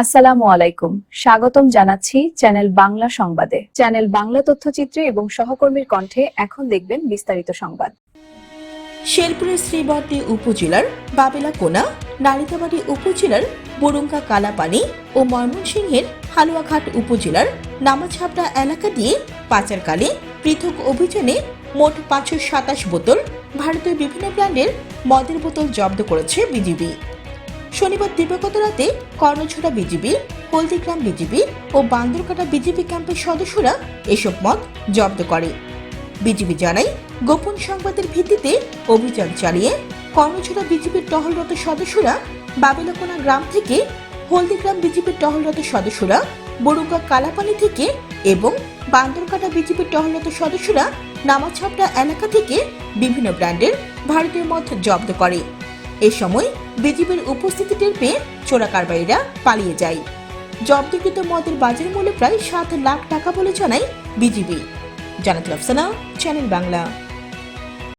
আসসালামু আলাইকুম। স্বাগতম জানাচ্ছি চ্যানেল বাংলা সংবাদে। চ্যানেল বাংলা তথ্যচিত্রে এবং সহকর্মীর কণ্ঠে এখন দেখবেন বিস্তারিত সংবাদ। শেরপুরের শ্রীবর্দী উপজেলার বাবেলাকোনা, নালিতাবাড়ী উপজেলার বরুঙ্গা কালাপানি ও ময়মনসিংহের হালুয়াঘাট উপজেলার নামাছাপড়া এলাকা দিয়ে পাচারকালে পৃথক অভিযানে মোট 527 বোতল ভারতীয় বিভিন্ন ব্র্যান্ডের মদের বোতল জব্দ করেছে বিজিবি। শনিবার দিবাগত রাতে কর্ণছড়া বিজিবি, হলদিগ্রাম বিজিবি ও বান্দরকাটা বিজিবি ক্যাম্পের সদস্যরা এসব মদ জব্দ করে। বিজিবি জানায়, গোপন সংবাদের ভিত্তিতে অভিযান চালিয়ে কর্ণছড়া বিজিবির টহলরত সদস্যরা বাবেলাকোনা গ্রাম থেকে, হলদিগ্রাম বিজিবির টহলরত সদস্যরা বরুঙ্গা কালাপানি থেকে এবং বান্দরকাটা বিজিবির টহলরত সদস্যরা নামাছাপড়া এলাকা থেকে বিভিন্ন ব্র্যান্ডের ভারতীয় মদ জব্দ করে। এ সময় বিজিবির উপস্থিতি টের পেয়ে চোরা কারবারিরা পালিয়ে যায়। জব্দকৃত মদের বাজার মূল্য প্রায় 7 লাখ টাকা বলে জানায় বিজিবি। জানাতুল আফসানা, চ্যানেল বাংলা।